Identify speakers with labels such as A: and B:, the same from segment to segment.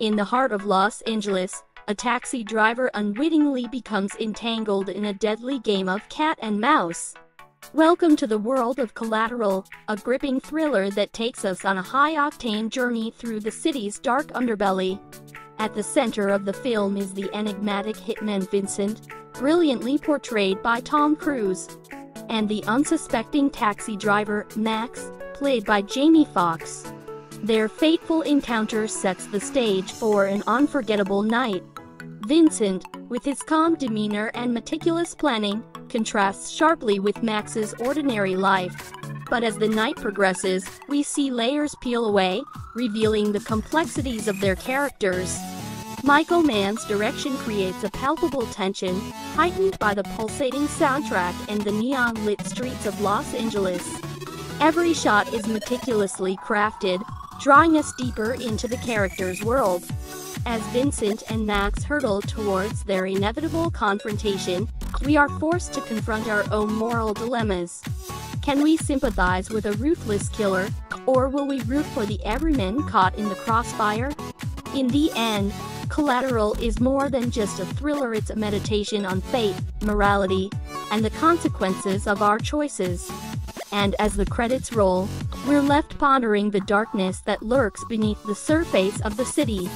A: In the heart of Los Angeles, a taxi driver unwittingly becomes entangled in a deadly game of cat and mouse. Welcome to the world of Collateral, a gripping thriller that takes us on a high-octane journey through the city's dark underbelly. At the center of the film is the enigmatic hitman Vincent, brilliantly portrayed by Tom Cruise, and the unsuspecting taxi driver, Max, played by Jamie Foxx. Their fateful encounter sets the stage for an unforgettable night. Vincent, with his calm demeanor and meticulous planning, contrasts sharply with Max's ordinary life. But as the night progresses, we see layers peel away, revealing the complexities of their characters. Michael Mann's direction creates a palpable tension, heightened by the pulsating soundtrack and the neon-lit streets of Los Angeles. Every shot is meticulously crafted, drawing us deeper into the characters' world. As Vincent and Max hurtle towards their inevitable confrontation, we are forced to confront our own moral dilemmas. Can we sympathize with a ruthless killer, or will we root for the everyman caught in the crossfire? In the end, Collateral is more than just a thriller, it's a meditation on fate, morality, and the consequences of our choices. And as the credits roll, we're left pondering the darkness that lurks beneath the surface of the city.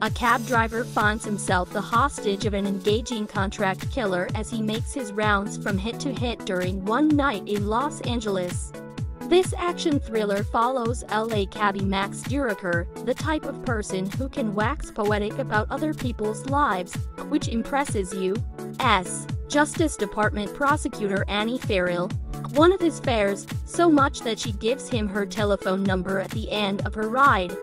A: A cab driver finds himself the hostage of an engaging contract killer as he makes his rounds from hit to hit during one night in Los Angeles. This action thriller follows LA cabbie Max Duraker, the type of person who can wax poetic about other people's lives, which impresses you. As Justice Department prosecutor Annie Farrell, one of his fares, so much that she gives him her telephone number at the end of her ride.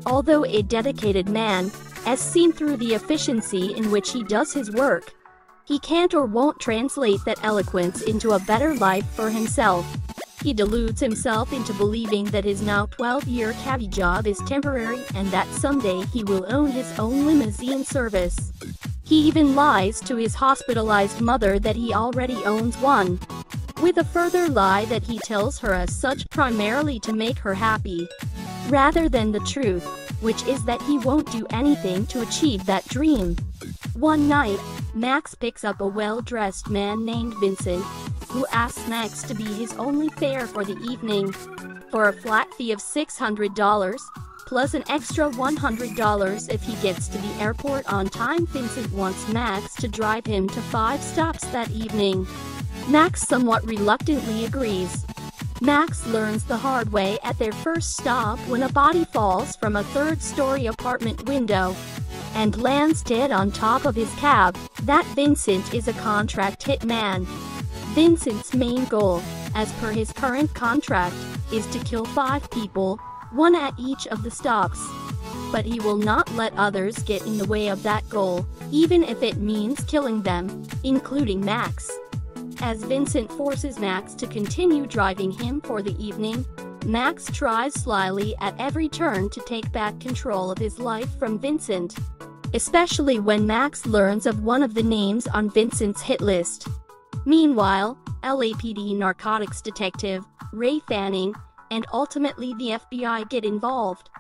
A: Although a dedicated man, as seen through the efficiency in which he does his work, he can't or won't translate that eloquence into a better life for himself. He deludes himself into believing that his now 12-year cabbie job is temporary and that someday he will own his own limousine service. He even lies to his hospitalized mother that he already owns one, with a further lie that he tells her as such primarily to make her happy, rather than the truth, which is that he won't do anything to achieve that dream. One night, Max picks up a well-dressed man named Vincent, who asks Max to be his only fare for the evening. For a flat fee of $600, plus an extra $100 if he gets to the airport on time, Vincent wants Max to drive him to 5 stops that evening. Max somewhat reluctantly agrees. Max learns the hard way at their first stop when a body falls from a third-story apartment window and lands dead on top of his cab, that Vincent is a contract hitman. Vincent's main goal, as per his current contract, is to kill 5 people, one at each of the stops. But he will not let others get in the way of that goal, even if it means killing them, including Max. As Vincent forces Max to continue driving him for the evening, Max tries slyly at every turn to take back control of his life from Vincent, especially when Max learns of one of the names on Vincent's hit list. Meanwhile, LAPD narcotics detective, Ray Fanning, and ultimately the FBI get involved.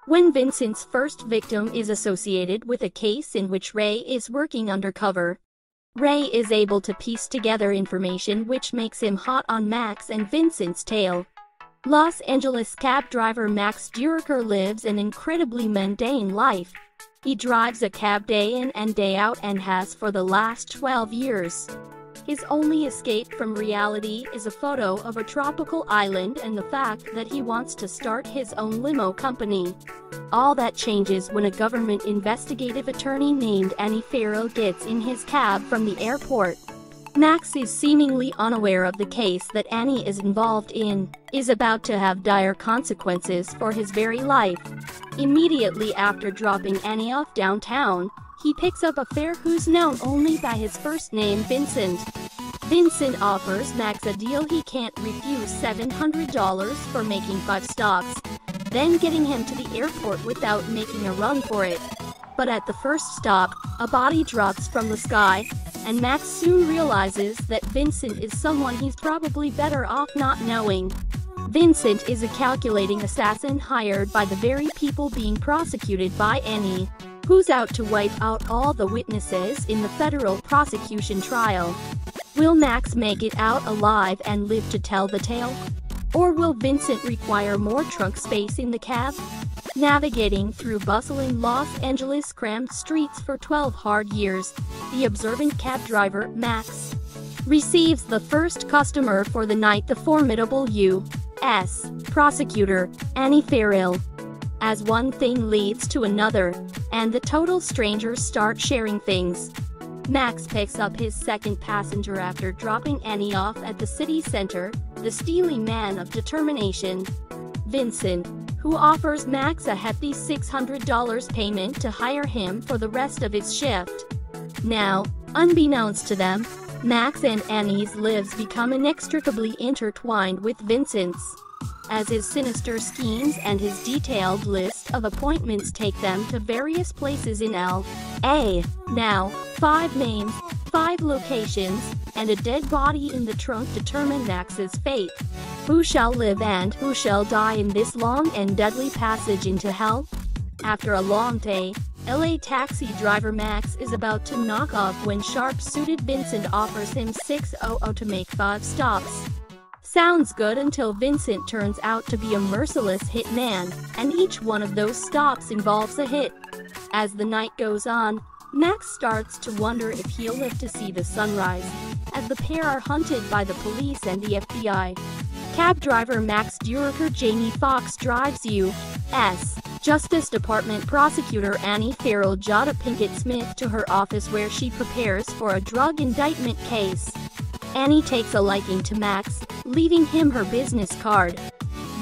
A: When Vincent's first victim is associated with a case in which Ray is working undercover, Ray is able to piece together information which makes him hot on Max and Vincent's tail. Los Angeles cab driver Max Duraker lives an incredibly mundane life. He drives a cab day in and day out and has for the last 12 years. His only escape from reality is a photo of a tropical island and the fact that he wants to start his own limo company. All that changes when a government investigative attorney named Annie Farrell gets in his cab from the airport. Max is seemingly unaware of the case that Annie is involved in, is about to have dire consequences for his very life. Immediately after dropping Annie off downtown, he picks up a fare who's known only by his first name, Vincent. Vincent offers Max a deal he can't refuse: $700 for making 5 stops, then getting him to the airport without making a run for it. But at the first stop, a body drops from the sky, and Max soon realizes that Vincent is someone he's probably better off not knowing. Vincent is a calculating assassin hired by the very people being prosecuted by Annie, who's out to wipe out all the witnesses in the federal prosecution trial. Will Max make it out alive and live to tell the tale? Or will Vincent require more trunk space in the cab? Navigating through bustling Los Angeles crammed streets for 12 hard years, the observant cab driver, Max, receives the first customer for the night, the formidable U.S. prosecutor, Annie Farrell. As one thing leads to another, and the total strangers start sharing things, Max picks up his second passenger after dropping Annie off at the city center, the steely man of determination, Vincent, who offers Max a hefty $600 payment to hire him for the rest of his shift. Now, unbeknownst to them, Max and Annie's lives become inextricably intertwined with Vincent's, as his sinister schemes and his detailed list of appointments take them to various places in L.A. Now, 5 names, 5 locations, and a dead body in the trunk determine Max's fate. Who shall live and who shall die in this long and deadly passage into hell? After a long day, LA taxi driver Max is about to knock off when sharp-suited Vincent offers him $600 to make 5 stops. Sounds good until Vincent turns out to be a merciless hitman, and each one of those stops involves a hit. As the night goes on, Max starts to wonder if he'll live to see the sunrise, as the pair are hunted by the police and the FBI. Cab driver Max Dureker Jamie Foxx drives U.S. Justice Department prosecutor Annie Farrell Jada Pinkett Smith to her office where she prepares for a drug indictment case. Annie takes a liking to Max, leaving him her business card.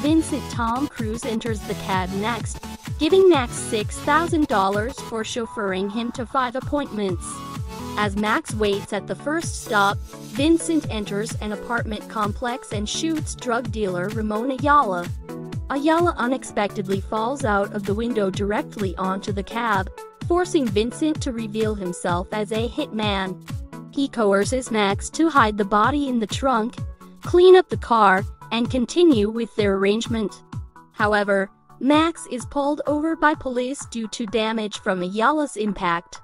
A: Vincent Tom Cruise enters the cab next, giving Max $6,000 for chauffeuring him to 5 appointments. As Max waits at the first stop, Vincent enters an apartment complex and shoots drug dealer Ramon Ayala. Ayala unexpectedly falls out of the window directly onto the cab, forcing Vincent to reveal himself as a hitman. He coerces Max to hide the body in the trunk, clean up the car, and continue with their arrangement. However, Max is pulled over by police due to damage from Ayala's impact.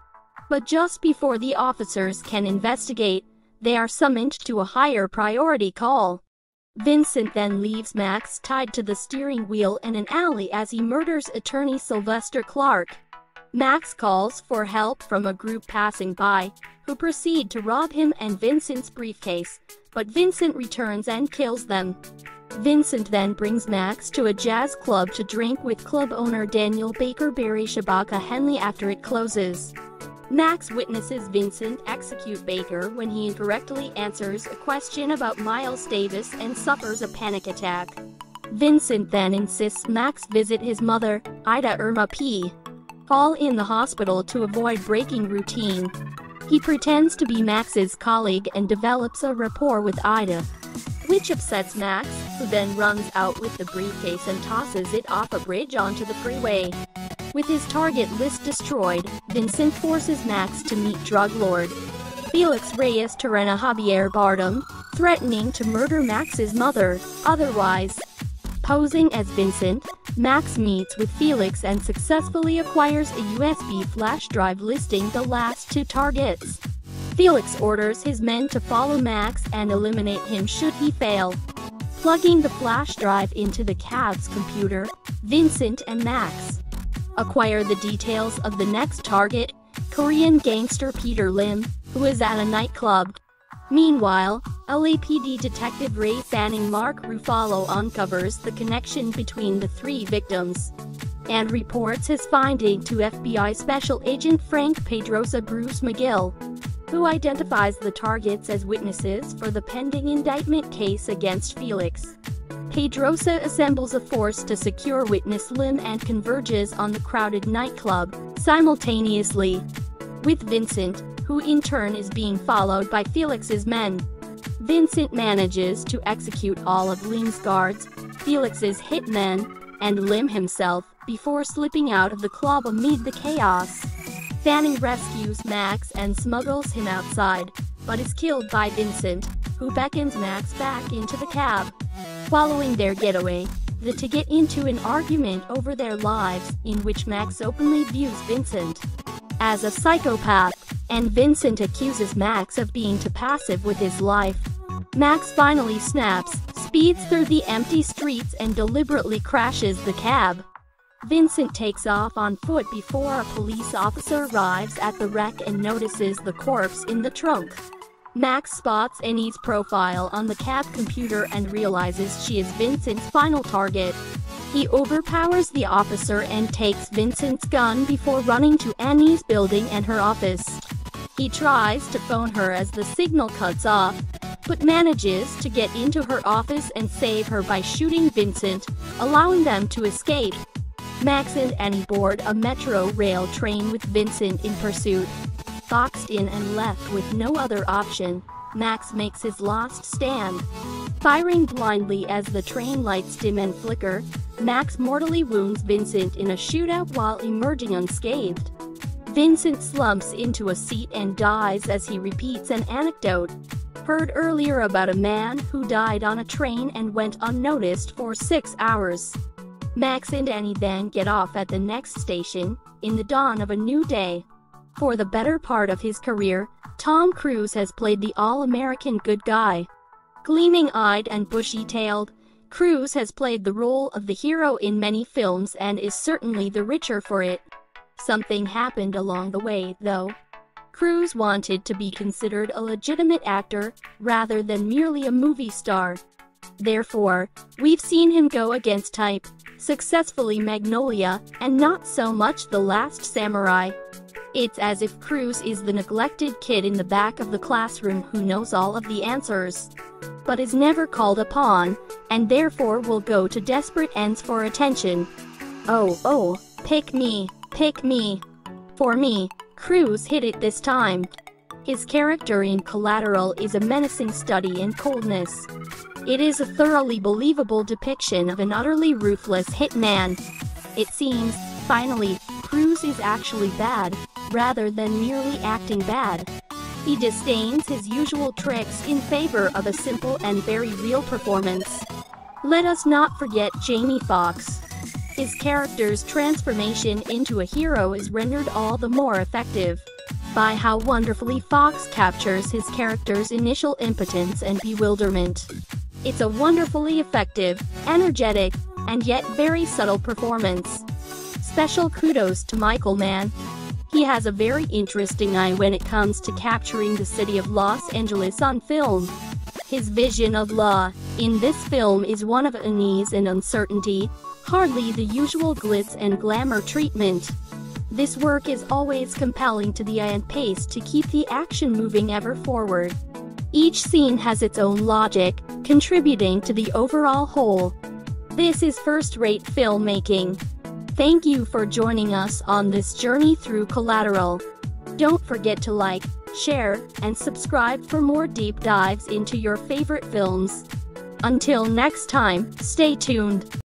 A: But just before the officers can investigate, they are summoned to a higher priority call. Vincent then leaves Max tied to the steering wheel in an alley as he murders attorney Sylvester Clark. Max calls for help from a group passing by, who proceed to rob him and Vincent's briefcase, but Vincent returns and kills them. Vincent then brings Max to a jazz club to drink with club owner Daniel Baker Barry Shabaka Henley after it closes. Max witnesses Vincent execute Baker when he incorrectly answers a question about Miles Davis and suffers a panic attack. Vincent then insists Max visit his mother, Ida Irma P. Hall in the hospital to avoid breaking routine. He pretends to be Max's colleague and develops a rapport with Ida, which upsets Max, who then runs out with the briefcase and tosses it off a bridge onto the freeway. With his target list destroyed, Vincent forces Max to meet drug lord Felix Reyes Terena Javier Bardem, threatening to murder Max's mother, otherwise. Posing as Vincent, Max meets with Felix and successfully acquires a USB flash drive listing the last 2 targets. Felix orders his men to follow Max and eliminate him should he fail. Plugging the flash drive into the cab's computer, Vincent and Max acquire the details of the next target, Korean gangster Peter Lim, who is at a nightclub. Meanwhile, LAPD detective Ray Fanning Mark Ruffalo uncovers the connection between the 3 victims and reports his finding to FBI Special Agent Frank Pedrosa Bruce McGill, who identifies the targets as witnesses for the pending indictment case against Felix. Pedrosa assembles a force to secure witness Lim and converges on the crowded nightclub, simultaneously with Vincent, who in turn is being followed by Felix's men. Vincent manages to execute all of Lim's guards, Felix's hitmen, and Lim himself, before slipping out of the club amid the chaos. Fanning rescues Max and smuggles him outside, but is killed by Vincent, who beckons Max back into the cab. Following their getaway, the two get into an argument over their lives, in which Max openly views Vincent as a psychopath, and Vincent accuses Max of being too passive with his life. Max finally snaps, speeds through the empty streets and deliberately crashes the cab. Vincent takes off on foot before a police officer arrives at the wreck and notices the corpse in the trunk. Max spots Annie's profile on the cab computer and realizes she is Vincent's final target. He overpowers the officer and takes Vincent's gun before running to Annie's building and her office. He tries to phone her as the signal cuts off, but manages to get into her office and save her by shooting Vincent, allowing them to escape. Max and Annie board a metro rail train with Vincent in pursuit. Boxed in and left with no other option, Max makes his last stand. Firing blindly as the train lights dim and flicker, Max mortally wounds Vincent in a shootout while emerging unscathed. Vincent slumps into a seat and dies as he repeats an anecdote heard earlier about a man who died on a train and went unnoticed for 6 hours. Max and Annie then get off at the next station, in the dawn of a new day. For the better part of his career, Tom Cruise has played the all-American good guy. Gleaming-eyed and bushy-tailed, Cruise has played the role of the hero in many films and is certainly the richer for it. Something happened along the way, though. Cruise wanted to be considered a legitimate actor, rather than merely a movie star. Therefore, we've seen him go against type, successfully Magnolia, and not so much The Last Samurai. It's as if Cruise is the neglected kid in the back of the classroom who knows all of the answers, but is never called upon, and therefore will go to desperate ends for attention. Oh, pick me, pick me. For me, Cruise hit it this time. His character in Collateral is a menacing study in coldness. It is a thoroughly believable depiction of an utterly ruthless hitman. It seems, finally, Cruise is actually bad, rather than merely acting bad. He disdains his usual tricks in favor of a simple and very real performance. Let us not forget Jamie Foxx. His character's transformation into a hero is rendered all the more effective by how wonderfully Foxx captures his character's initial impotence and bewilderment. It's a wonderfully effective, energetic, and yet very subtle performance. Special kudos to Michael Mann. He has a very interesting eye when it comes to capturing the city of Los Angeles on film. His vision of law in this film is one of unease and uncertainty, hardly the usual glitz and glamour treatment. This work is always compelling to the eye and paced to keep the action moving ever forward. Each scene has its own logic, contributing to the overall whole. This is first-rate filmmaking. Thank you for joining us on this journey through Collateral. Don't forget to like, share, and subscribe for more deep dives into your favorite films. Until next time, stay tuned.